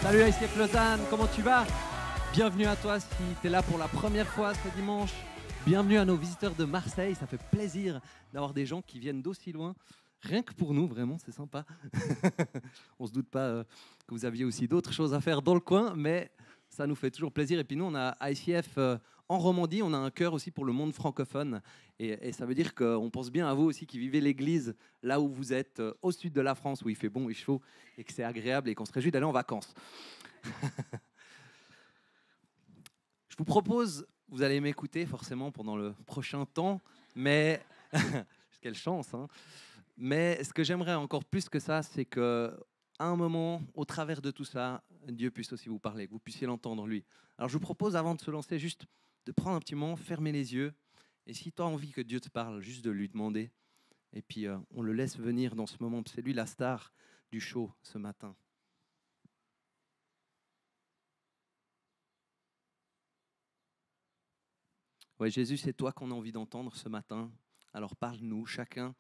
Salut ICF Lausanne, comment tu vas? Bienvenue à toi si tu es là pour la première fois ce dimanche. Bienvenue à nos visiteurs de Marseille, ça fait plaisir d'avoir des gens qui viennent d'aussi loin. Rien que pour nous, vraiment, c'est sympa. On ne se doute pas que vous aviez aussi d'autres choses à faire dans le coin, mais ça nous fait toujours plaisir. Et puis nous, on a ICF en Romandie, on a un cœur aussi pour le monde francophone. Et ça veut dire qu'on pense bien à vous aussi qui vivez l'église là où vous êtes, au sud de la France, où il fait bon et chaud, et que c'est agréable et qu'on se réjouit d'aller en vacances. Je vous propose, vous allez m'écouter forcément pendant le prochain temps, mais quelle chance, hein. Mais ce que j'aimerais encore plus que ça, c'est qu'à un moment, au travers de tout ça, Dieu puisse aussi vous parler, que vous puissiez l'entendre lui. Alors je vous propose, avant de se lancer, juste de prendre un petit moment, fermer les yeux, et si tu as envie que Dieu te parle, juste de lui demander, et puis on le laisse venir dans ce moment, c'est lui la star du show ce matin. Ouais, Jésus, c'est toi qu'on a envie d'entendre ce matin. Alors parle-nous, chacun,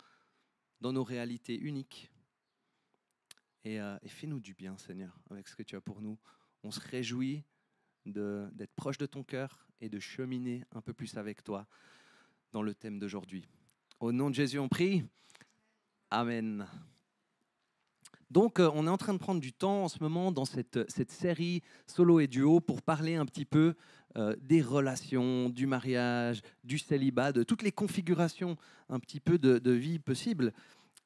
dans nos réalités uniques. Et fais-nous du bien, Seigneur, avec ce que tu as pour nous. On se réjouit d'être proche de ton cœur et de cheminer un peu plus avec toi dans le thème d'aujourd'hui. Au nom de Jésus, on prie. Amen. Donc, on est en train de prendre du temps en ce moment dans cette série solo et duo pour parler un petit peu des relations, du mariage, du célibat, de toutes les configurations un petit peu de vie possibles.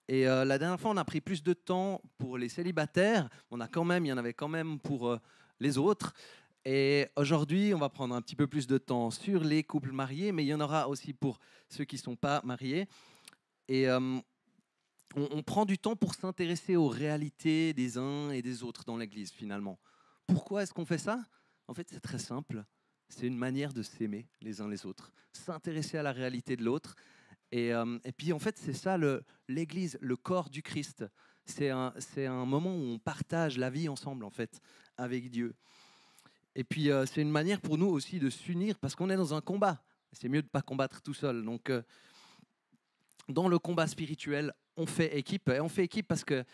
Et la dernière fois, on a pris plus de temps pour les célibataires. Il y en avait quand même pour les autres. Et aujourd'hui, on va prendre un petit peu plus de temps sur les couples mariés, mais il y en aura aussi pour ceux qui ne sont pas mariés. Et on prend du temps pour s'intéresser aux réalités des uns et des autres dans l'Église, finalement. Pourquoi est-ce qu'on fait ça? En fait, c'est très simple. C'est une manière de s'aimer les uns les autres, s'intéresser à la réalité de l'autre. Et puis, en fait, c'est ça l'Église, le corps du Christ. C'est un moment où on partage la vie ensemble, en fait, avec Dieu. Et puis, c'est une manière pour nous aussi de s'unir parce qu'on est dans un combat. C'est mieux de ne pas combattre tout seul. Donc, dans le combat spirituel, on fait équipe. Et on fait équipe parce qu'il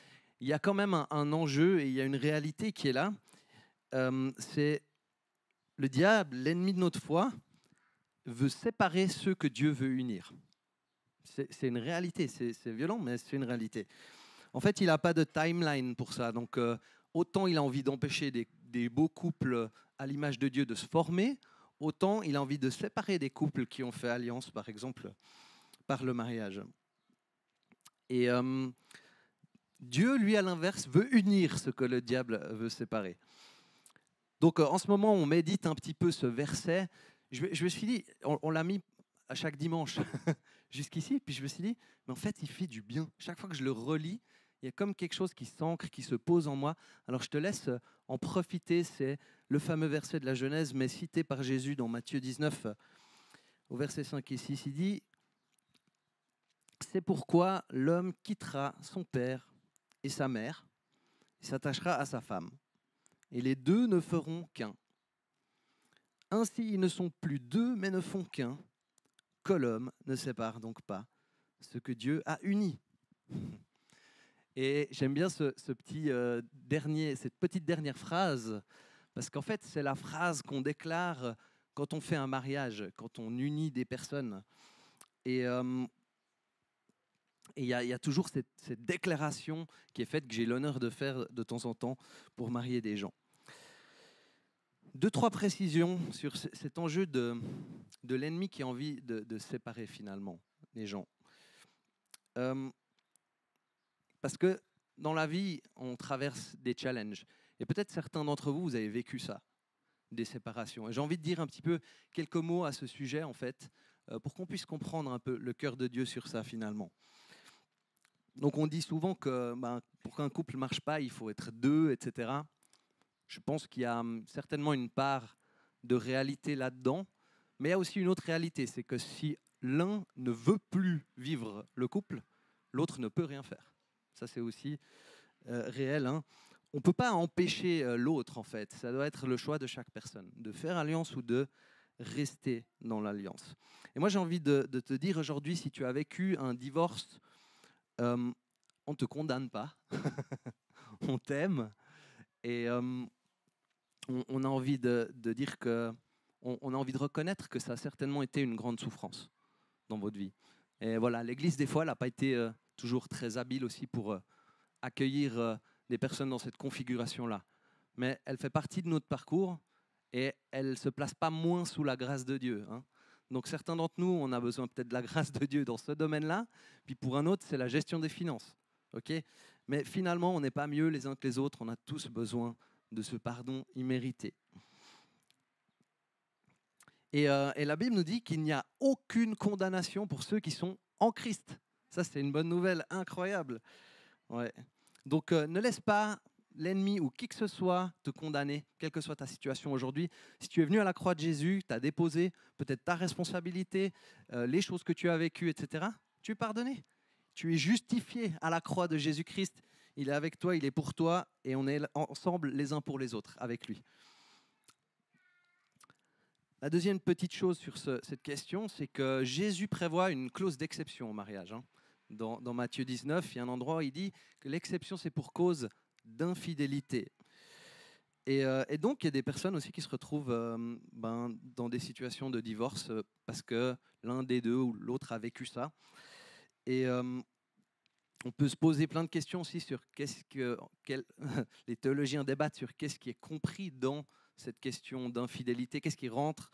y a quand même un enjeu et il y a une réalité qui est là. C'est le diable, l'ennemi de notre foi, veut séparer ceux que Dieu veut unir. C'est une réalité, c'est violent, mais c'est une réalité. En fait, il n'a pas de timeline pour ça. Donc, autant il a envie d'empêcher des beaux couples à l'image de Dieu de se former, autant il a envie de séparer des couples qui ont fait alliance, par exemple, par le mariage. Et Dieu, lui, à l'inverse, veut unir ce que le diable veut séparer. Donc, en ce moment, on médite un petit peu ce verset. Je me suis dit, on l'a mis à chaque dimanche jusqu'ici, puis je me suis dit, mais en fait, il fait du bien. Chaque fois que je le relis, il y a comme quelque chose qui s'ancre, qui se pose en moi. Alors, je te laisse en profiter. C'est le fameux verset de la Genèse, mais cité par Jésus dans Matthieu 19, au verset 5 et 6. Il dit, c'est pourquoi l'homme quittera son père et sa mère, et s'attachera à sa femme, et les deux ne feront qu'un. Ainsi, ils ne sont plus deux, mais ne font qu'un, que l'homme ne sépare donc pas ce que Dieu a uni. Et j'aime bien cette petite dernière phrase, parce qu'en fait, c'est la phrase qu'on déclare quand on fait un mariage, quand on unit des personnes. Et il y a toujours cette déclaration qui est faite, que j'ai l'honneur de faire de temps en temps pour marier des gens. 2-3 précisions sur cet enjeu de l'ennemi qui a envie de séparer finalement les gens. Parce que dans la vie, on traverse des challenges. Et peut-être certains d'entre vous, vous avez vécu ça, des séparations. Et j'ai envie de dire un petit peu quelques mots à ce sujet, en fait, pour qu'on puisse comprendre un peu le cœur de Dieu sur ça finalement. Donc on dit souvent que pour qu'un couple ne marche pas, il faut être deux, etc. Je pense qu'il y a certainement une part de réalité là-dedans, mais il y a aussi une autre réalité, c'est que si l'un ne veut plus vivre le couple, l'autre ne peut rien faire. Ça, c'est aussi réel. Hein. On ne peut pas empêcher l'autre, en fait. Ça doit être le choix de chaque personne, de faire alliance ou de rester dans l'alliance. Et moi, j'ai envie de te dire aujourd'hui, si tu as vécu un divorce, on ne te condamne pas, on t'aime, et on a envie de dire que, on a envie de reconnaître que ça a certainement été une grande souffrance dans votre vie. Et voilà, l'Église, des fois, elle n'a pas été toujours très habile aussi pour accueillir des personnes dans cette configuration-là. Mais elle fait partie de notre parcours et elle ne se place pas moins sous la grâce de Dieu, hein. Donc certains d'entre nous, on a besoin peut-être de la grâce de Dieu dans ce domaine-là, puis pour un autre, c'est la gestion des finances. Okay, mais finalement, on n'est pas mieux les uns que les autres, on a tous besoin de ce pardon immérité. Et la Bible nous dit qu'il n'y a aucune condamnation pour ceux qui sont en Christ. Ça, c'est une bonne nouvelle incroyable. Ouais. Donc, ne laisse pas l'ennemi ou qui que ce soit te condamner, quelle que soit ta situation aujourd'hui. Si tu es venu à la croix de Jésus, tu as déposé peut-être ta responsabilité, les choses que tu as vécues, etc., tu es pardonné. Tu es justifié à la croix de Jésus-Christ. Il est avec toi, il est pour toi, et on est ensemble les uns pour les autres avec lui. La deuxième petite chose sur cette question, c'est que Jésus prévoit une clause d'exception au mariage, hein. Dans Matthieu 19, il y a un endroit où il dit que l'exception, c'est pour cause d'infidélité. Et donc, il y a des personnes aussi qui se retrouvent dans des situations de divorce parce que l'un des deux ou l'autre a vécu ça. Et on peut se poser plein de questions aussi sur les théologiens débattent sur qu'est-ce qui est compris dans cette question d'infidélité, qu'est-ce qui rentre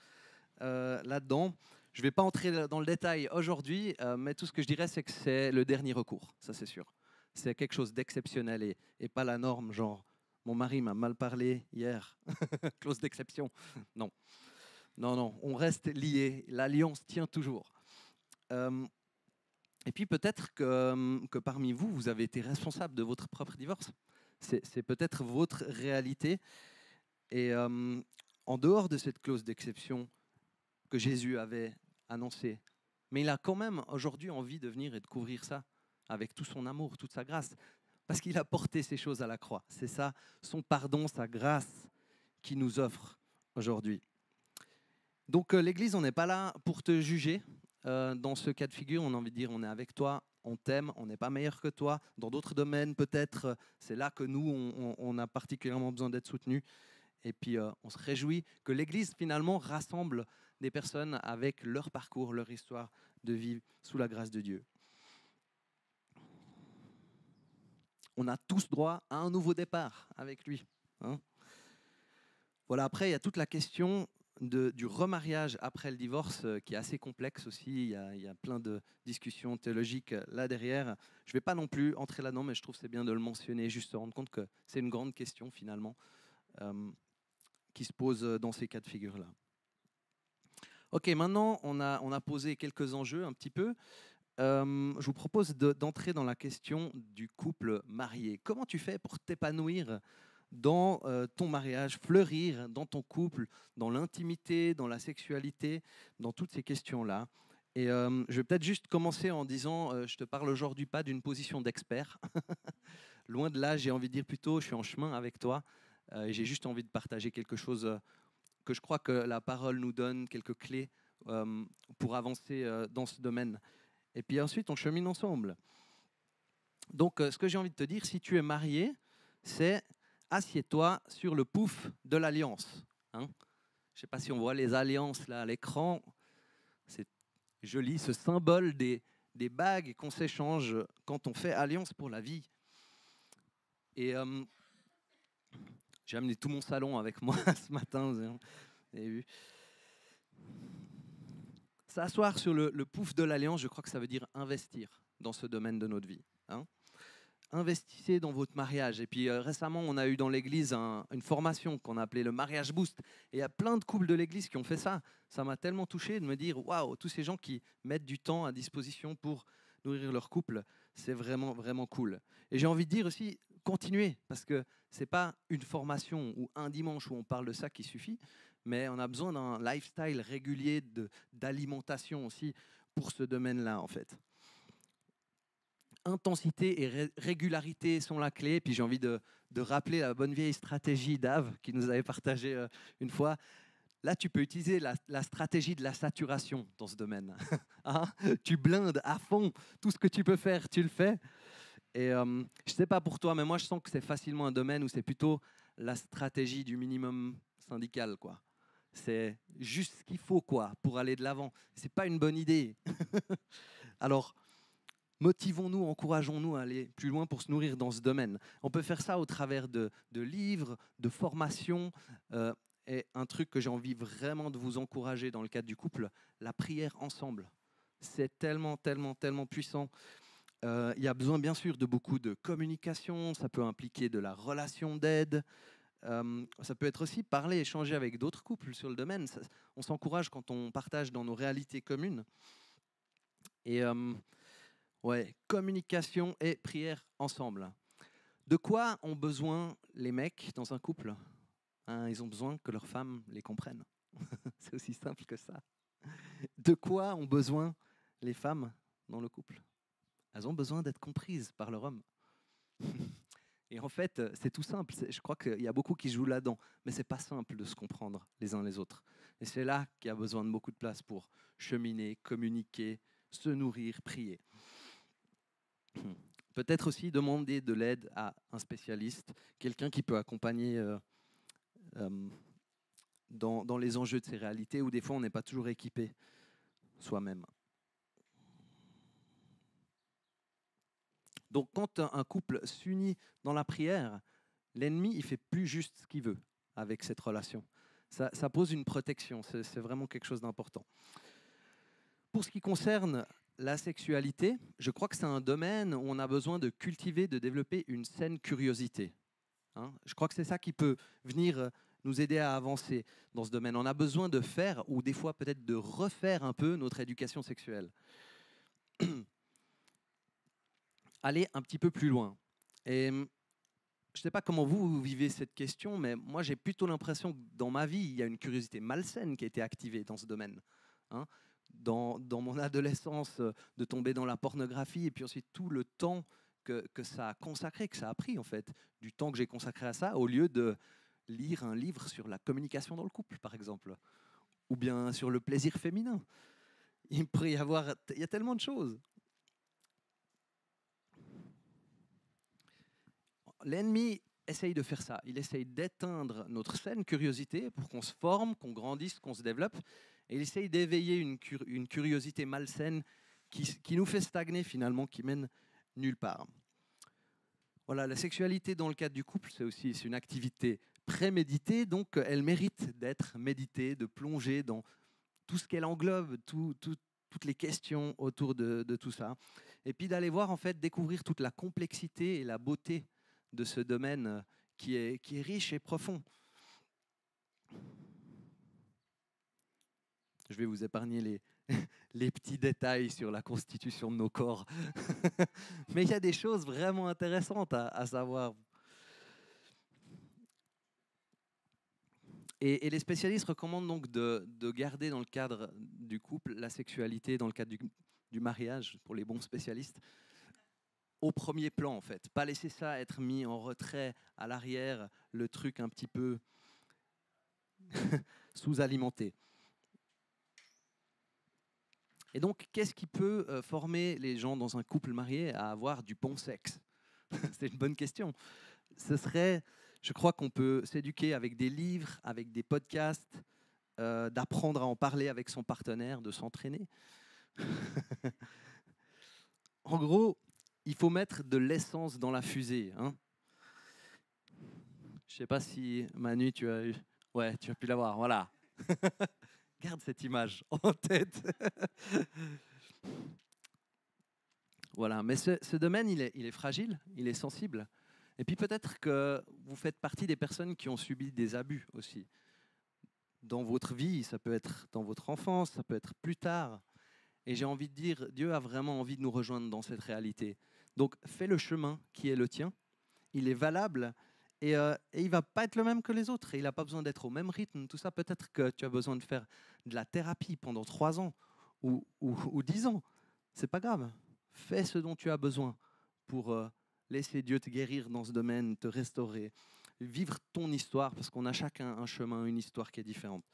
là-dedans. Je ne vais pas entrer dans le détail aujourd'hui, mais tout ce que je dirais, c'est que c'est le dernier recours, ça c'est sûr. C'est quelque chose d'exceptionnel et pas la norme, genre mon mari m'a mal parlé hier, clause d'exception. Non, non, non, on reste liés, l'alliance tient toujours. Et puis peut-être que parmi vous, vous avez été responsable de votre propre divorce. C'est peut-être votre réalité. Et en dehors de cette clause d'exception que Jésus avait annoncée, mais il a quand même aujourd'hui envie de venir et de couvrir ça avec tout son amour, toute sa grâce, parce qu'il a porté ces choses à la croix. C'est ça, son pardon, sa grâce qui nous offre aujourd'hui. Donc l'Église, on n'est pas là pour te juger. Dans ce cas de figure, on a envie de dire, on est avec toi, on t'aime, on n'est pas meilleur que toi. Dans d'autres domaines, peut-être, c'est là que nous, on a particulièrement besoin d'être soutenus. Et puis, on se réjouit que l'Église, finalement, rassemble des personnes avec leur parcours, leur histoire de vie sous la grâce de Dieu. On a tous droit à un nouveau départ avec lui, hein. Voilà, après, il y a toute la question du remariage après le divorce qui est assez complexe aussi. Il y a plein de discussions théologiques là derrière. Je ne vais pas non plus entrer là-dedans, mais je trouve que c'est bien de le mentionner, juste se rendre compte que c'est une grande question finalement qui se pose dans ces cas de figure-là. Ok, maintenant on a posé quelques enjeux un petit peu. Je vous propose d'entrer dans la question du couple marié. Comment tu fais pour t'épanouir dans ton mariage, fleurir dans ton couple, dans l'intimité, dans la sexualité, dans toutes ces questions-là. Et je vais peut-être juste commencer en disant, je te parle aujourd'hui pas d'une position d'expert. Loin de là, j'ai envie de dire plutôt, je suis en chemin avec toi. Et j'ai juste envie de partager quelque chose que je crois que la parole nous donne, quelques clés pour avancer dans ce domaine. Et puis ensuite, on chemine ensemble. Donc, ce que j'ai envie de te dire, si tu es marié, c'est assieds-toi sur le pouf de l'alliance, hein. Je ne sais pas si on voit les alliances là à l'écran. C'est joli, ce symbole des bagues qu'on s'échange quand on fait alliance pour la vie. Et j'ai amené tout mon salon avec moi ce matin, vous avez vu. S'asseoir sur le pouf de l'alliance, je crois que ça veut dire investir dans ce domaine de notre vie, hein. Investissez dans votre mariage. Et puis récemment, on a eu dans l'église une formation qu'on a appelée le mariage boost. Et il y a plein de couples de l'église qui ont fait ça. Ça m'a tellement touché de me dire, waouh, tous ces gens qui mettent du temps à disposition pour nourrir leur couple, c'est vraiment, vraiment cool. Et j'ai envie de dire aussi, continuez, parce que c'est pas une formation ou un dimanche où on parle de ça qui suffit, mais on a besoin d'un lifestyle régulier d'alimentation aussi pour ce domaine-là, en fait. Intensité et régularité sont la clé. Puis j'ai envie de rappeler la bonne vieille stratégie d'Ave qui nous avait partagé une fois. Là, tu peux utiliser la stratégie de la saturation dans ce domaine. Hein, tu blindes à fond tout ce que tu peux faire, tu le fais. Et je ne sais pas pour toi, mais moi, je sens que c'est facilement un domaine où c'est plutôt la stratégie du minimum syndical, quoi. C'est juste ce qu'il faut, quoi, pour aller de l'avant. C'est pas une bonne idée. Alors, motivons-nous, encourageons-nous à aller plus loin pour se nourrir dans ce domaine. On peut faire ça au travers de livres, de formations. Et un truc que j'ai envie vraiment de vous encourager dans le cadre du couple, la prière ensemble. C'est tellement, tellement, tellement puissant. Il y a besoin, bien sûr, de beaucoup de communication. Ça peut impliquer de la relation d'aide. Ça peut être aussi parler, échanger avec d'autres couples sur le domaine. On s'encourage quand on partage dans nos réalités communes. Et ouais, communication et prière ensemble. De quoi ont besoin les mecs dans un couple? Ils ont besoin que leurs femmes les comprennent. C'est aussi simple que ça. De quoi ont besoin les femmes dans le couple? Elles ont besoin d'être comprises par leur homme. Et en fait, c'est tout simple. Je crois qu'il y a beaucoup qui jouent là-dedans. Mais c'est pas simple de se comprendre les uns les autres. Et c'est là qu'il y a besoin de beaucoup de place pour cheminer, communiquer, se nourrir, prier. Peut-être aussi demander de l'aide à un spécialiste, quelqu'un qui peut accompagner dans les enjeux de ces réalités où des fois on n'est pas toujours équipé soi-même. Donc quand un couple s'unit dans la prière, l'ennemi il fait plus juste ce qu'il veut avec cette relation. Ça pose une protection, c'est vraiment quelque chose d'important. Pour ce qui concerne la sexualité, je crois que c'est un domaine où on a besoin de cultiver, de développer une saine curiosité. Je crois que c'est ça qui peut venir nous aider à avancer dans ce domaine. On a besoin de faire, ou des fois peut-être de refaire un peu notre éducation sexuelle. Aller un petit peu plus loin. Et je ne sais pas comment vous vivez cette question, mais moi j'ai plutôt l'impression que dans ma vie, il y a une curiosité malsaine qui a été activée dans ce domaine. Dans mon adolescence, de tomber dans la pornographie, et puis ensuite tout le temps que ça a consacré, que ça a pris en fait, du temps que j'ai consacré à ça, au lieu de lire un livre sur la communication dans le couple, par exemple, ou bien sur le plaisir féminin. Il y a tellement de choses. L'ennemi essaye de faire ça. Il essaye d'éteindre notre saine curiosité pour qu'on se forme, qu'on grandisse, qu'on se développe. Et il essaye d'éveiller une curiosité malsaine qui nous fait stagner finalement, qui mène nulle part. Voilà, la sexualité dans le cadre du couple, c'est une activité préméditée, donc elle mérite d'être méditée, de plonger dans tout ce qu'elle englobe, toutes les questions autour de tout ça. Et puis d'aller voir, en fait, découvrir toute la complexité et la beauté de ce domaine qui est riche et profond. Je vais vous épargner les petits détails sur la constitution de nos corps. Mais il y a des choses vraiment intéressantes à savoir. Et les spécialistes recommandent donc de garder dans le cadre du couple la sexualité, dans le cadre du mariage, pour les bons spécialistes, au premier plan en fait. Pas laisser ça être mis en retrait à l'arrière, le truc un petit peu sous-alimenté. Et donc, qu'est-ce qui peut former les gens dans un couple marié à avoir du bon sexe? C'est une bonne question. Ce serait, je crois qu'on peut s'éduquer avec des livres, avec des podcasts, d'apprendre à en parler avec son partenaire, de s'entraîner. En gros, il faut mettre de l'essence dans la fusée. Je ne sais pas si, Manu, tu as eu... Ouais, tu as pu l'avoir, voilà. Garde cette image en tête. Voilà, mais ce domaine, il est fragile, il est sensible. Et puis peut-être que vous faites partie des personnes qui ont subi des abus aussi. Dans votre vie, ça peut être dans votre enfance, ça peut être plus tard. Et j'ai envie de dire, Dieu a vraiment envie de nous rejoindre dans cette réalité. Donc fais le chemin qui est le tien, il est valable et il ne va pas être le même que les autres. Et il n'a pas besoin d'être au même rythme. Tout ça, peut-être que tu as besoin de faire de la thérapie pendant 3 ans ou 10 ans. C'est pas grave. Fais ce dont tu as besoin pour laisser Dieu te guérir dans ce domaine, te restaurer, vivre ton histoire, parce qu'on a chacun un chemin, une histoire qui est différente.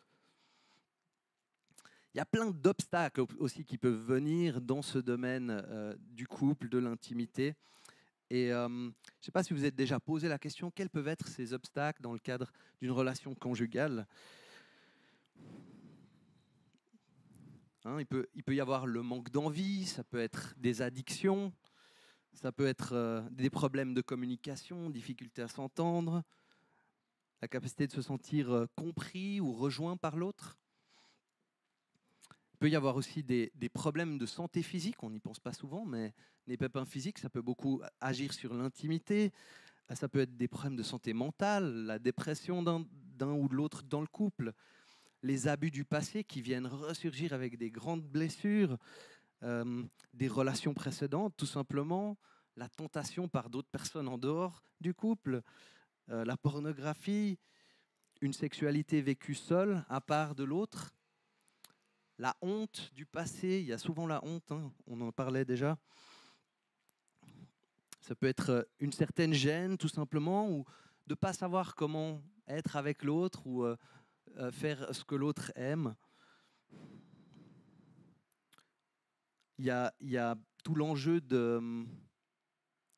Il y a plein d'obstacles aussi qui peuvent venir dans ce domaine du couple, de l'intimité. Et je ne sais pas si vous êtes déjà posé la question, quels peuvent être ces obstacles dans le cadre d'une relation conjugale? Hein, il peut y avoir le manque d'envie, ça peut être des addictions, ça peut être des problèmes de communication, difficulté à s'entendre, la capacité de se sentir compris ou rejoint par l'autre. Il peut y avoir aussi des problèmes de santé physique, on n'y pense pas souvent, mais les pépins physiques, ça peut beaucoup agir sur l'intimité. Ça peut être des problèmes de santé mentale, la dépression d'un ou de l'autre dans le couple, les abus du passé qui viennent ressurgir avec des grandes blessures, des relations précédentes, tout simplement, la tentation par d'autres personnes en dehors du couple, la pornographie, une sexualité vécue seule, à part de l'autre, la honte du passé, il y a souvent la honte, hein, on en parlait déjà. Ça peut être une certaine gêne, tout simplement, ou de ne pas savoir comment être avec l'autre ou faire ce que l'autre aime. Il y a tout l'enjeu de...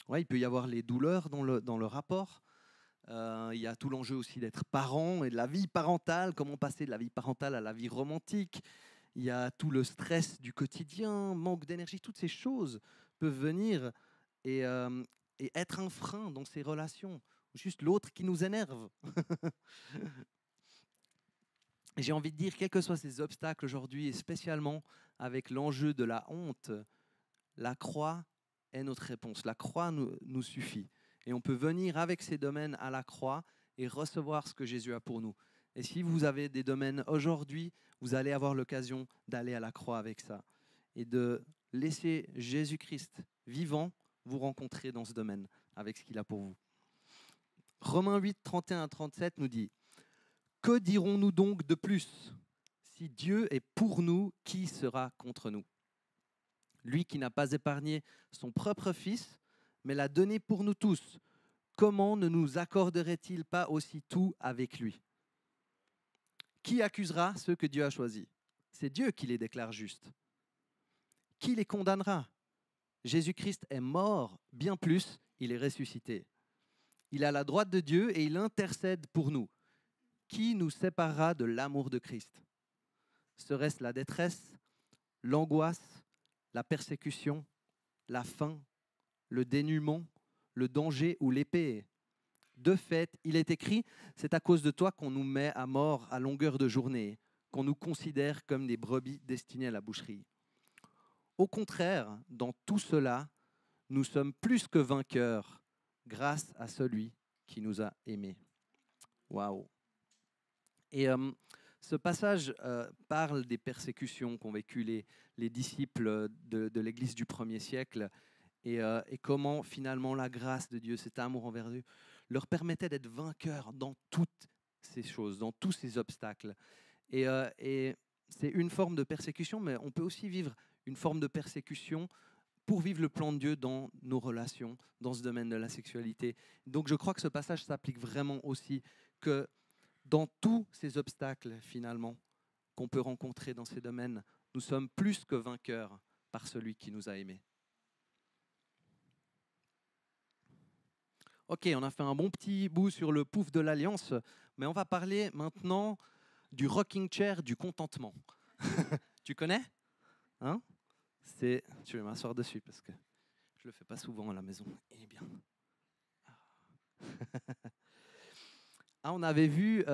Ouais, il peut y avoir les douleurs dans le rapport. Il y a tout l'enjeu aussi d'être parent et de la vie parentale, comment passer de la vie parentale à la vie romantique. Il y a tout le stress du quotidien, manque d'énergie, toutes ces choses peuvent venir et, et être un frein dans ces relations. Juste l'autre qui nous énerve. J'ai envie de dire, quels que soient ces obstacles aujourd'hui, et spécialement avec l'enjeu de la honte, la croix est notre réponse. La croix nous suffit. Et on peut venir avec ces domaines à la croix et recevoir ce que Jésus a pour nous. Et si vous avez des domaines aujourd'hui, vous allez avoir l'occasion d'aller à la croix avec ça et de laisser Jésus-Christ vivant vous rencontrer dans ce domaine avec ce qu'il a pour vous. Romains 8, 31 à 37 nous dit: que dirons-nous donc de plus? Si Dieu est pour nous, qui sera contre nous? Lui qui n'a pas épargné son propre Fils, mais l'a donné pour nous tous, comment ne nous accorderait-il pas aussi tout avec lui? Qui accusera ceux que Dieu a choisis? C'est Dieu qui les déclare justes. Qui les condamnera? Jésus-Christ est mort, bien plus, il est ressuscité. Il est à la droite de Dieu et il intercède pour nous. Qui nous séparera de l'amour de Christ? Serait-ce la détresse, l'angoisse, la persécution, la faim, le dénuement, le danger ou l'épée? De fait, il est écrit, c'est à cause de toi qu'on nous met à mort à longueur de journée, qu'on nous considère comme des brebis destinées à la boucherie. Au contraire, dans tout cela, nous sommes plus que vainqueurs grâce à celui qui nous a aimés. Waouh! Et ce passage parle des persécutions qu'ont vécues les disciples de l'Église du 1er siècle et comment finalement la grâce de Dieu, cet amour envers eux, leur permettait d'être vainqueurs dans toutes ces choses, dans tous ces obstacles. Et c'est une forme de persécution, mais on peut aussi vivre une forme de persécution pour vivre le plan de Dieu dans nos relations, dans ce domaine de la sexualité. Donc je crois que ce passage s'applique vraiment aussi que dans tous ces obstacles, finalement, qu'on peut rencontrer dans ces domaines, nous sommes plus que vainqueurs par celui qui nous a aimés. Ok, on a fait un bon petit bout sur le pouf de l'alliance, mais on va parler maintenant du rocking chair du contentement. Tu connais? Hein? Je vais m'asseoir dessus parce que je le fais pas souvent à la maison. Eh bien. Ah, on avait vu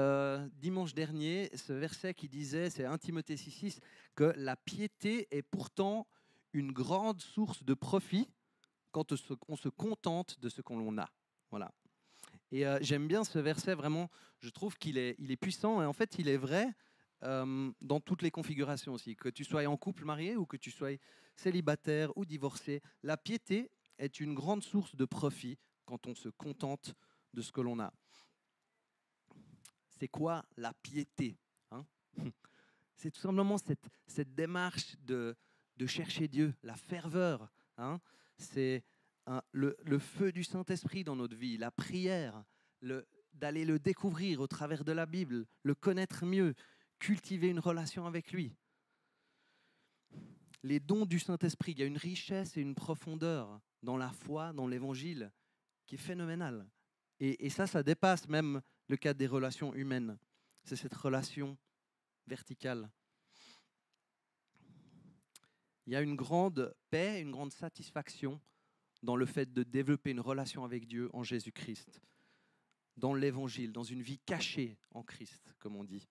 dimanche dernier ce verset qui disait, c'est 1 Timothée 6,6, que la piété est pourtant une grande source de profit quand on se contente de ce qu'on a. Voilà. Et j'aime bien ce verset, vraiment, je trouve il est puissant et en fait il est vrai dans toutes les configurations aussi. Que tu sois en couple marié ou que tu sois célibataire ou divorcé, la piété est une grande source de profit quand on se contente de ce que l'on a. C'est quoi la piété, hein? C'est tout simplement cette démarche de chercher Dieu, la ferveur. Hein? C'est le feu du Saint-Esprit dans notre vie, la prière, d'aller le découvrir au travers de la Bible, le connaître mieux, cultiver une relation avec lui. les dons du Saint-Esprit. Il y a une richesse et une profondeur dans la foi, dans l'Évangile, qui est phénoménale. Et ça dépasse même le cadre des relations humaines. C'est cette relation verticale. Il y a une grande paix, une grande satisfaction dans le fait de développer une relation avec Dieu en Jésus-Christ, dans l'Évangile, dans une vie cachée en Christ, comme on dit.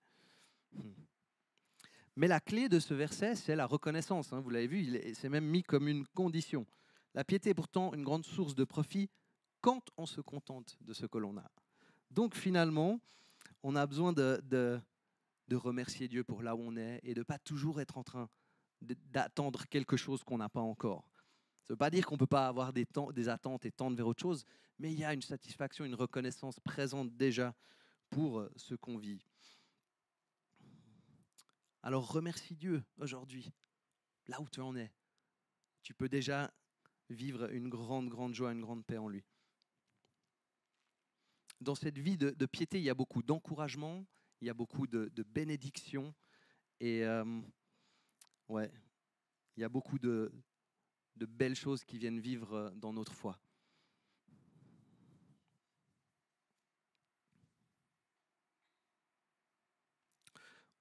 Mais la clé de ce verset, c'est la reconnaissance. Vous l'avez vu, c'est même mis comme une condition. La piété est pourtant une grande source de profit quand on se contente de ce que l'on a. Donc finalement, on a besoin de remercier Dieu pour là où on est et de ne pas toujours être en train d'attendre quelque chose qu'on n'a pas encore. Ça ne veut pas dire qu'on ne peut pas avoir des attentes et tendre vers autre chose, mais il y a une satisfaction, une reconnaissance présente déjà pour ce qu'on vit. Alors remercie Dieu aujourd'hui, là où tu en es. Tu peux déjà vivre une grande, grande joie, une grande paix en lui. Dans cette vie de piété, il y a beaucoup d'encouragement, il y a beaucoup de bénédictions et il y a beaucoup de belles choses qui viennent vivre dans notre foi.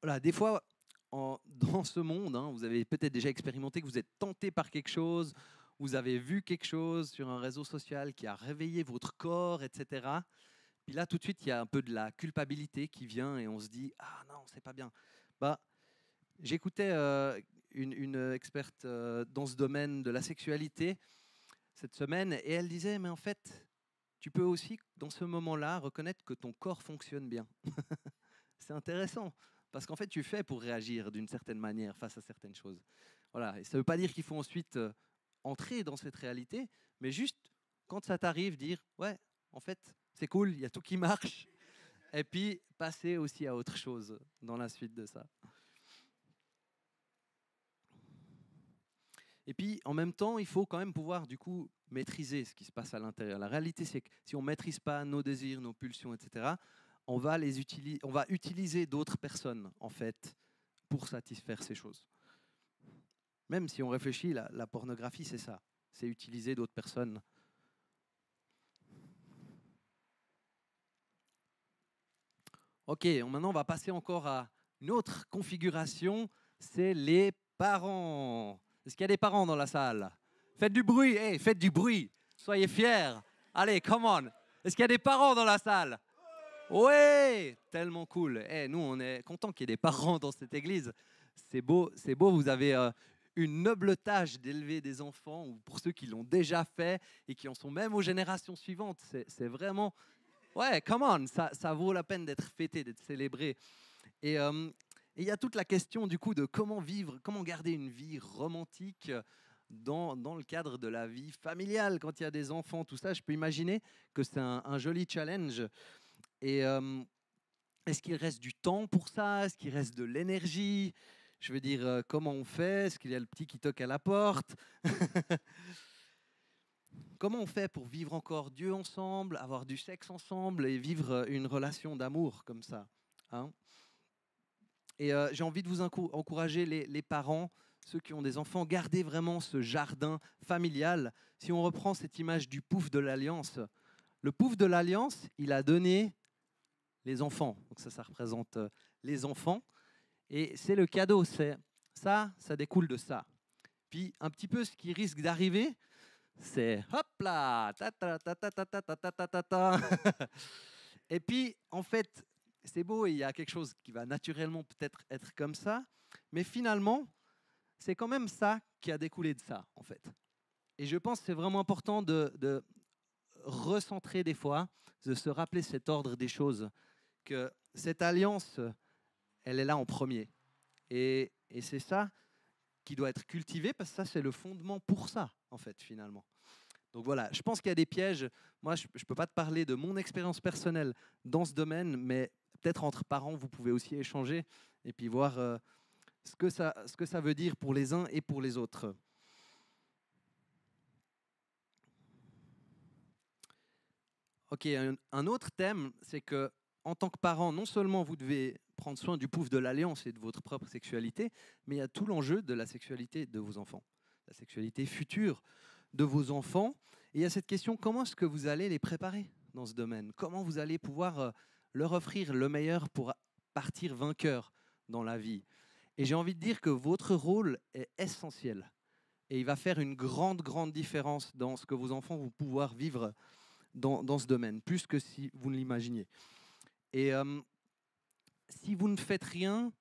Voilà, des fois, dans ce monde, vous avez peut-être déjà expérimenté que vous êtes tenté par quelque chose, vous avez vu quelque chose sur un réseau social qui a réveillé votre corps, etc. Puis là, tout de suite, il y a un peu de la culpabilité qui vient et on se dit « Ah non, c'est pas bien ». J'écoutais une experte dans ce domaine de la sexualité cette semaine et elle disait « Mais en fait, tu peux aussi, dans ce moment-là, reconnaître que ton corps fonctionne bien. » C'est intéressant parce qu'en fait, tu fais pour réagir d'une certaine manière face à certaines choses. Voilà. Et ça ne veut pas dire qu'il faut ensuite entrer dans cette réalité, mais juste, quand ça t'arrive, dire « Ouais, en fait, c'est cool, il y a tout qui marche. » Et puis, passer aussi à autre chose dans la suite de ça. Et puis, en même temps, il faut quand même pouvoir, du coup, maîtriser ce qui se passe à l'intérieur. La réalité, c'est que si on ne maîtrise pas nos désirs, nos pulsions, etc., on va utiliser d'autres personnes, en fait, pour satisfaire ces choses. Même si on réfléchit, la pornographie, c'est ça. C'est utiliser d'autres personnes. Ok, maintenant, on va passer encore à une autre configuration. C'est les parents. Est-ce qu'il y a des parents dans la salle? Faites du bruit, hey, faites du bruit. Soyez fiers. Allez, come on. Est-ce qu'il y a des parents dans la salle? Ouais, tellement cool. Hey, nous, on est contents qu'il y ait des parents dans cette église. C'est beau, c'est beau. Vous avez une noble tâche d'élever des enfants, ou pour ceux qui l'ont déjà fait et qui en sont même aux générations suivantes. C'est vraiment, ouais, come on, ça vaut la peine d'être fêté, d'être célébré. Et il y a toute la question du coup de comment vivre, comment garder une vie romantique dans le cadre de la vie familiale quand il y a des enfants, tout ça. Je peux imaginer que c'est un joli challenge. Et est-ce qu'il reste du temps pour ça? Est-ce qu'il reste de l'énergie? Je veux dire, comment on fait? Est-ce qu'il y a le petit qui toque à la porte? Comment on fait pour vivre encore Dieu ensemble, avoir du sexe ensemble et vivre une relation d'amour comme ça, hein? Et j'ai envie de vous encourager, les parents, ceux qui ont des enfants, gardez vraiment ce jardin familial. Si on reprend cette image du pouf de l'Alliance, le pouf de l'Alliance, il a donné les enfants. Donc ça représente les enfants. Et c'est le cadeau, ça découle de ça. Puis un petit peu ce qui risque d'arriver, c'est hop là, ta ta ta ta ta ta ta ta ta ta ta. Et puis en fait, c'est beau et il y a quelque chose qui va naturellement peut-être être comme ça, mais finalement, c'est quand même ça qui a découlé de ça en fait. Et je pense que c'est vraiment important de recentrer des fois, de se rappeler cet ordre des choses, que cette alliance, elle est là en premier. Et c'est ça qui doit être cultivé parce que ça, c'est le fondement pour ça, en fait, finalement. Donc voilà, je pense qu'il y a des pièges. Moi, je ne peux pas te parler de mon expérience personnelle dans ce domaine, mais peut-être entre parents, vous pouvez aussi échanger et puis voir ce que ça veut dire pour les uns et pour les autres. Ok, un autre thème, c'est que en tant que parent, non seulement vous devez prendre soin du pouf de l'alliance et de votre propre sexualité, mais il y a tout l'enjeu de la sexualité de vos enfants, la sexualité future de vos enfants. Et il y a cette question, comment est-ce que vous allez les préparer dans ce domaine? Comment vous allez pouvoir leur offrir le meilleur pour partir vainqueur dans la vie? Et j'ai envie de dire que votre rôle est essentiel. Et il va faire une grande, grande différence dans ce que vos enfants vont pouvoir vivre dans ce domaine, plus que si vous ne l'imaginiez. Et si vous ne faites rien,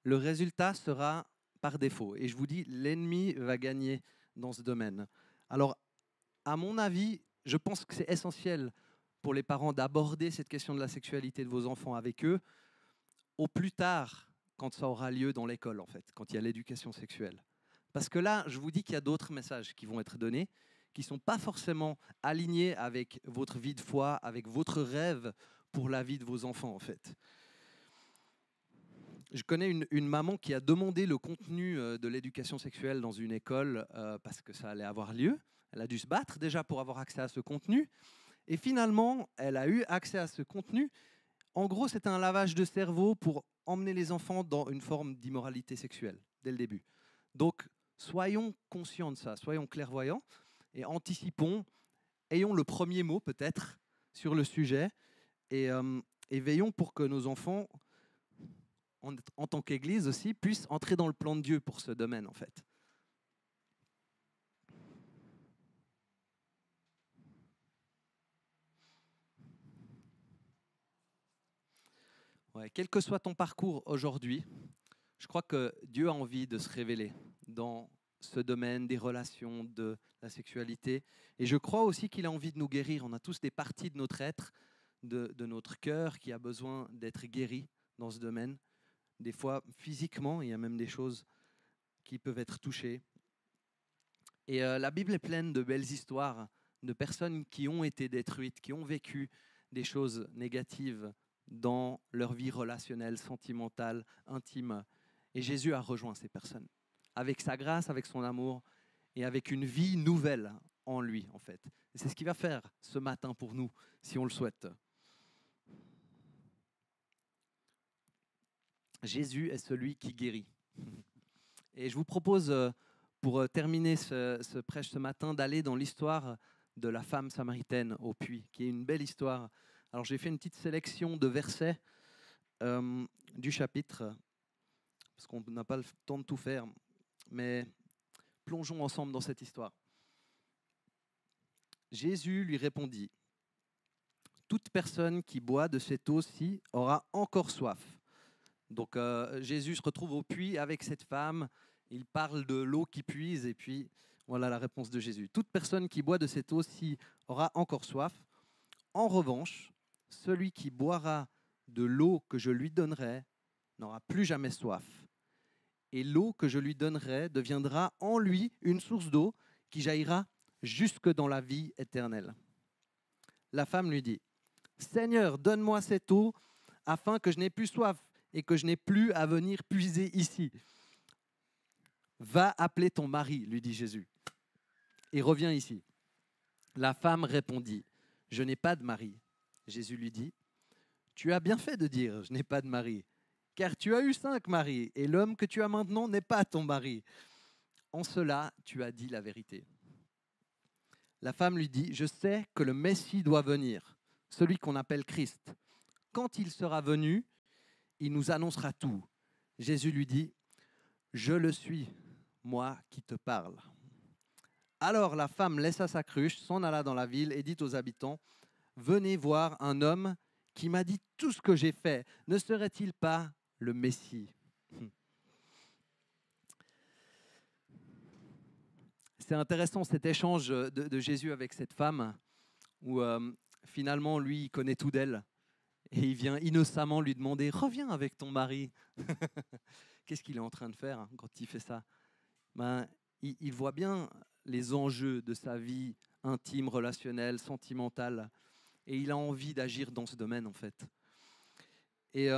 le résultat sera par défaut. Et je vous dis, l'ennemi va gagner dans ce domaine. Alors, à mon avis, je pense que c'est essentiel pour les parents d'aborder cette question de la sexualité de vos enfants avec eux, au plus tard, quand ça aura lieu dans l'école, en fait, quand il y a l'éducation sexuelle. Parce que là, je vous dis qu'il y a d'autres messages qui vont être donnés, qui ne sont pas forcément alignés avec votre vie de foi, avec votre rêve pour la vie de vos enfants, en fait. Je connais une maman qui a demandé le contenu de l'éducation sexuelle dans une école parce que ça allait avoir lieu. Elle a dû se battre déjà pour avoir accès à ce contenu. Et finalement, elle a eu accès à ce contenu. En gros, c'était un lavage de cerveau pour emmener les enfants dans une forme d'immoralité sexuelle dès le début. Donc, soyons conscients de ça, soyons clairvoyants et anticipons, ayons le premier mot peut-être sur le sujet et veillons pour que nos enfants, en tant qu'Église aussi, puissent entrer dans le plan de Dieu pour ce domaine en fait. Ouais, quel que soit ton parcours aujourd'hui, je crois que Dieu a envie de se révéler dans ce domaine des relations, de la sexualité. Et je crois aussi qu'il a envie de nous guérir. On a tous des parties de notre être, de notre cœur qui a besoin d'être guéri dans ce domaine. Des fois, physiquement, il y a même des choses qui peuvent être touchées. Et la Bible est pleine de belles histoires de personnes qui ont été détruites, qui ont vécu des choses négatives dans leur vie relationnelle, sentimentale, intime. Et Jésus a rejoint ces personnes avec sa grâce, avec son amour et avec une vie nouvelle en lui, en fait. Et c'est ce qu'il va faire ce matin pour nous, si on le souhaite. Jésus est celui qui guérit. Et je vous propose, pour terminer ce prêche ce matin, d'aller dans l'histoire de la femme samaritaine au puits, qui est une belle histoire. Alors j'ai fait une petite sélection de versets du chapitre, parce qu'on n'a pas le temps de tout faire, mais plongeons ensemble dans cette histoire. Jésus lui répondit, « Toute personne qui boit de cette eau-ci aura encore soif. » Donc Jésus se retrouve au puits avec cette femme, il parle de l'eau qui puise, et puis voilà la réponse de Jésus. « Toute personne qui boit de cette eau-ci aura encore soif. En revanche, celui qui boira de l'eau que je lui donnerai n'aura plus jamais soif. Et l'eau que je lui donnerai deviendra en lui une source d'eau qui jaillira jusque dans la vie éternelle. » La femme lui dit, « Seigneur, donne-moi cette eau afin que je n'ai plus soif et que je n'ai plus à venir puiser ici. » « Va appeler ton mari, lui dit Jésus, et reviens ici. » La femme répondit, « Je n'ai pas de mari. » Jésus lui dit, « Tu as bien fait de dire, je n'ai pas de mari, car tu as eu 5 maris, et l'homme que tu as maintenant n'est pas ton mari. En cela, tu as dit la vérité. » La femme lui dit, « Je sais que le Messie doit venir, celui qu'on appelle Christ. Quand il sera venu, il nous annoncera tout. » Jésus lui dit, « Je le suis, moi qui te parle. » Alors la femme laissa sa cruche, s'en alla dans la ville et dit aux habitants, « Venez voir un homme qui m'a dit tout ce que j'ai fait. Ne serait-il pas le Messie ?» C'est intéressant cet échange de Jésus avec cette femme, où finalement, lui, il connaît tout d'elle. Et il vient innocemment lui demander, « Reviens avec ton mari. » Qu'est-ce qu'il est en train de faire quand il fait ça? Il voit bien les enjeux de sa vie intime, relationnelle, sentimentale. Et il a envie d'agir dans ce domaine, en fait. Et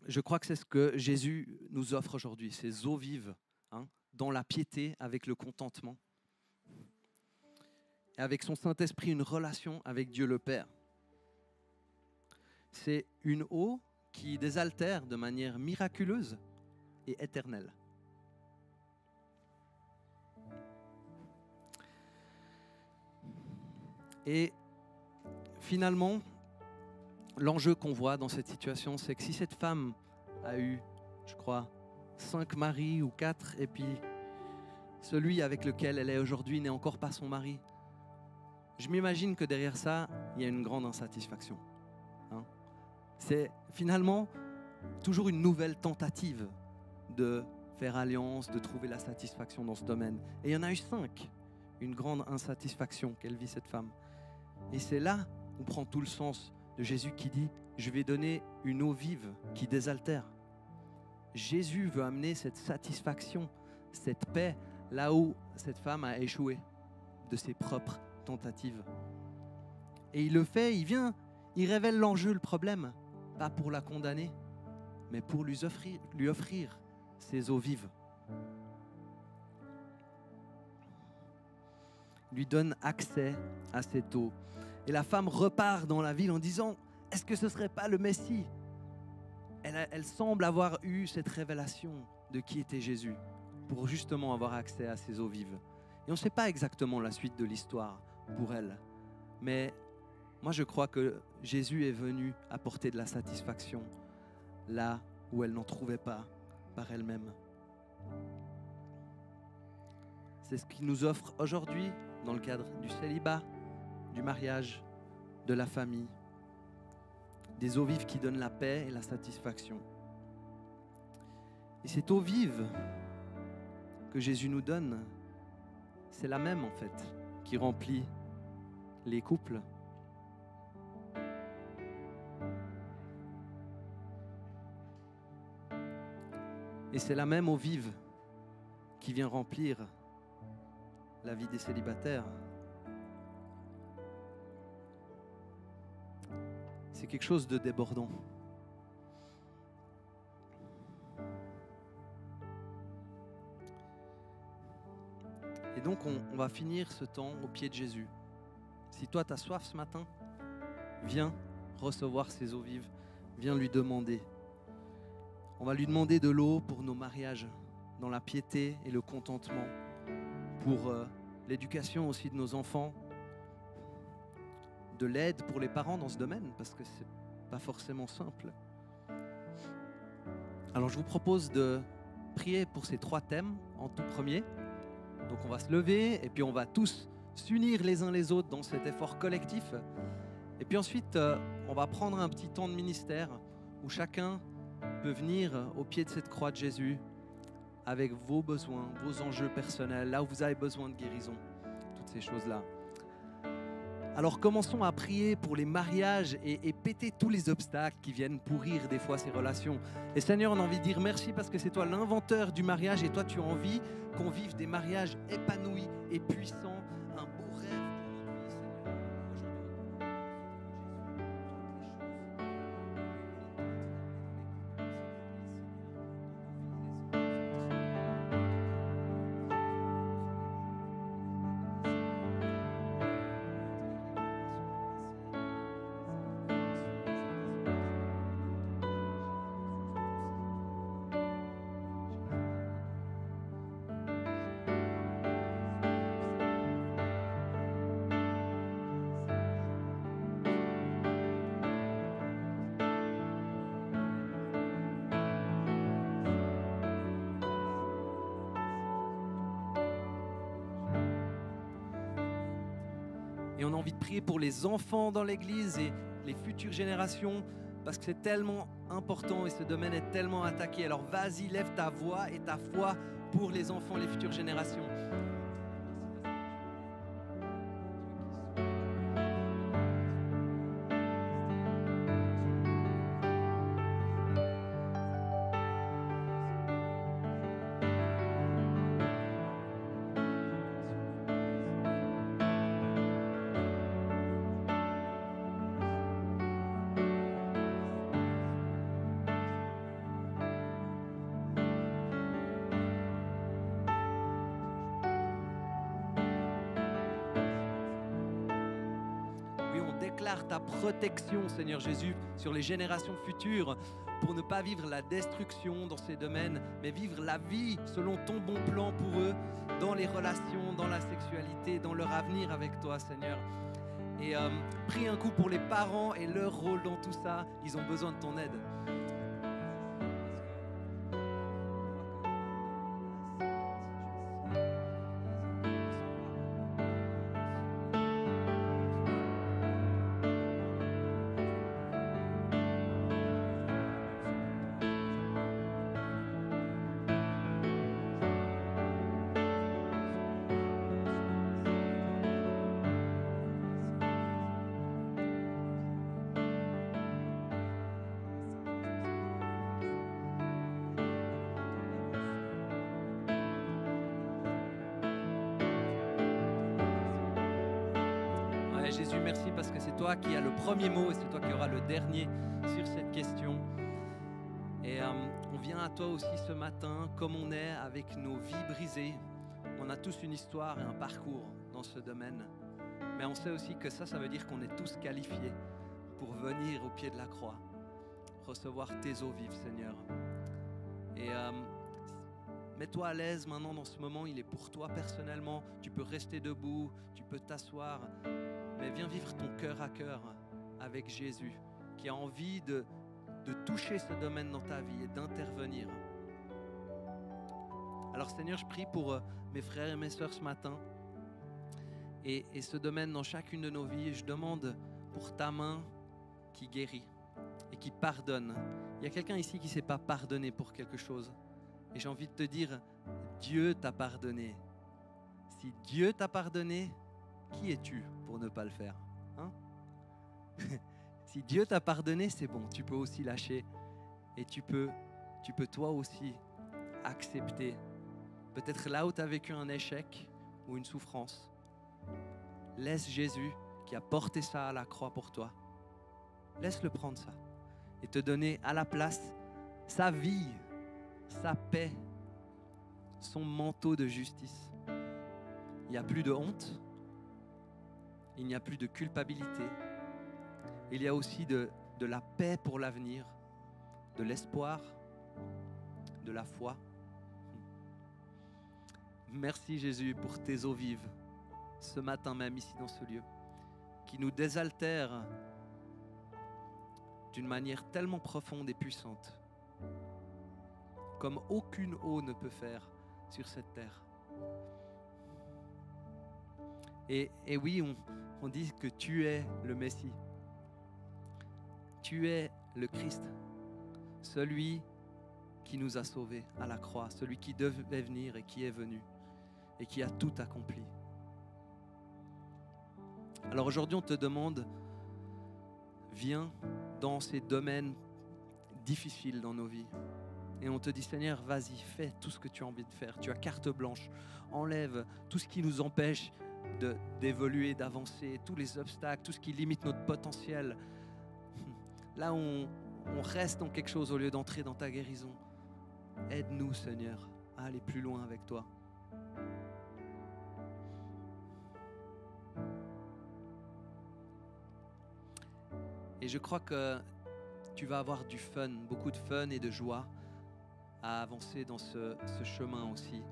je crois que c'est ce que Jésus nous offre aujourd'hui, ces eaux vives, dans la piété, avec le contentement. Et avec son Saint-Esprit, une relation avec Dieu le Père. c'est une eau qui désaltère de manière miraculeuse et éternelle. Et finalement, l'enjeu qu'on voit dans cette situation, c'est que si cette femme a eu, je crois, 5 maris ou 4, et puis celui avec lequel elle est aujourd'hui n'est encore pas son mari, je m'imagine que derrière ça, il y a une grande insatisfaction. C'est finalement toujours une nouvelle tentative de faire alliance, de trouver la satisfaction dans ce domaine. Et il y en a eu 5, une grande insatisfaction qu'elle vit cette femme. Et c'est là où prend tout le sens de Jésus qui dit « Je vais donner une eau vive qui désaltère ». Jésus veut amener cette satisfaction, cette paix, là où cette femme a échoué de ses propres tentatives. Et il le fait, il révèle l'enjeu, le problème, pas pour la condamner, mais pour lui offrir ces eaux vives. Il lui donne accès à cette eau. Et la femme repart dans la ville en disant « Est-ce que ce ne serait pas le Messie ?» Elle semble avoir eu cette révélation de qui était Jésus pour justement avoir accès à ces eaux vives. Et on ne sait pas exactement la suite de l'histoire pour elle. Mais moi, je crois que Jésus est venu apporter de la satisfaction là où elle n'en trouvait pas par elle-même. C'est ce qu'il nous offre aujourd'hui dans le cadre du célibat, du mariage, de la famille. Des eaux vives qui donnent la paix et la satisfaction. Et cette eau vive que Jésus nous donne, c'est la même en fait qui remplit les couples. Et c'est la même eau vive qui vient remplir la vie des célibataires. C'est quelque chose de débordant. Et donc on va finir ce temps au pied de Jésus. Si toi tu as soif ce matin, viens recevoir ces eaux vives, viens lui demander. On va lui demander de l'eau pour nos mariages, dans la piété et le contentement, pour l'éducation aussi de nos enfants, de l'aide pour les parents dans ce domaine, parce que c'est pas forcément simple. Alors je vous propose de prier pour ces 3 thèmes en tout premier. Donc on va se lever et puis on va tous s'unir les uns les autres dans cet effort collectif. Et puis ensuite, on va prendre un petit temps de ministère où chacun peut venir au pied de cette croix de Jésus avec vos besoins, vos enjeux personnels, là où vous avez besoin de guérison, toutes ces choses-là. Alors commençons à prier pour les mariages et péter tous les obstacles qui viennent pourrir des fois ces relations. Et Seigneur, on a envie de dire merci parce que c'est toi l'inventeur du mariage et toi tu as envie qu'on vive des mariages épanouis et puissants, un beau rêve pour notre vie, Seigneur. Et on a envie de prier pour les enfants dans l'église et les futures générations parce que c'est tellement important et ce domaine est tellement attaqué. Alors vas-y, lève ta voix et ta foi pour les enfants, les futures générations. déclare ta protection, Seigneur Jésus, sur les générations futures pour ne pas vivre la destruction dans ces domaines, mais vivre la vie selon ton bon plan pour eux, dans les relations, dans la sexualité, dans leur avenir avec toi, Seigneur. Et prie un coup pour les parents et leur rôle dans tout ça. Ils ont besoin de ton aide. Jésus, merci parce que c'est toi qui as le premier mot et c'est toi qui auras le dernier sur cette question. Et on vient à toi aussi ce matin, comme on est avec nos vies brisées. On a tous une histoire et un parcours dans ce domaine. Mais on sait aussi que ça veut dire qu'on est tous qualifiés pour venir au pied de la croix, recevoir tes eaux vives, Seigneur. Et mets-toi à l'aise maintenant dans ce moment, il est pour toi personnellement. Tu peux rester debout, tu peux t'asseoir. Mais viens vivre ton cœur à cœur avec Jésus, qui a envie de toucher ce domaine dans ta vie et d'intervenir. Alors Seigneur, je prie pour mes frères et mes sœurs ce matin et ce domaine dans chacune de nos vies. Je demande pour ta main qui guérit et qui pardonne. Il y a quelqu'un ici qui ne s'est pas pardonné pour quelque chose. Et j'ai envie de te dire, Dieu t'a pardonné. Si Dieu t'a pardonné, qui es-tu pour ne pas le faire, hein? Si Dieu t'a pardonné, c'est bon, tu peux aussi lâcher et tu peux toi aussi accepter. Peut-être là où tu as vécu un échec ou une souffrance, laisse Jésus qui a porté ça à la croix pour toi. Laisse-le prendre ça et te donner à la place sa vie, sa paix, son manteau de justice. Il n'y a plus de honte. Il n'y a plus de culpabilité. Il y a aussi de la paix pour l'avenir, de l'espoir, de la foi. Merci Jésus pour tes eaux vives, ce matin même ici dans ce lieu, qui nous désaltèrent d'une manière tellement profonde et puissante, comme aucune eau ne peut faire sur cette terre. Et oui, on dit que tu es le Messie. Tu es le Christ, celui qui nous a sauvés à la croix, celui qui devait venir et qui est venu et qui a tout accompli. Alors aujourd'hui, on te demande, viens dans ces domaines difficiles dans nos vies. Et on te dit, Seigneur, vas-y, fais tout ce que tu as envie de faire. Tu as carte blanche. Enlève tout ce qui nous empêche d'évoluer, d'avancer, tous les obstacles, tout ce qui limite notre potentiel. Là où on reste dans quelque chose au lieu d'entrer dans ta guérison. Aide-nous, Seigneur, à aller plus loin avec toi. Et je crois que tu vas avoir du fun, beaucoup de fun et de joie à avancer dans ce chemin aussi.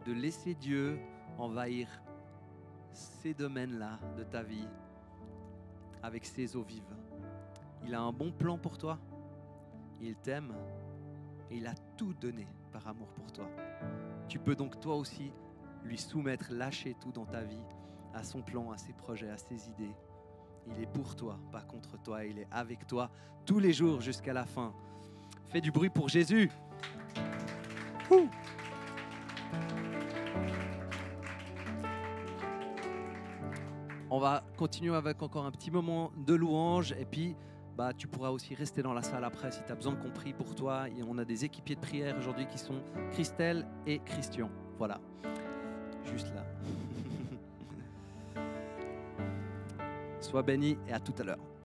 De laisser Dieu envahir ces domaines-là de ta vie avec ses eaux vives. Il a un bon plan pour toi, il t'aime et il a tout donné par amour pour toi. Tu peux donc toi aussi lui soumettre, lâcher tout dans ta vie à son plan, à ses projets, à ses idées. Il est pour toi, pas contre toi, il est avec toi tous les jours jusqu'à la fin. Fais du bruit pour Jésus. Ouh. On va continuer avec encore un petit moment de louange et puis tu pourras aussi rester dans la salle après si tu as besoin qu'on prie pour toi. Et on a des équipiers de prière aujourd'hui qui sont Christelle et Christian. Voilà, juste là. Sois béni et à tout à l'heure.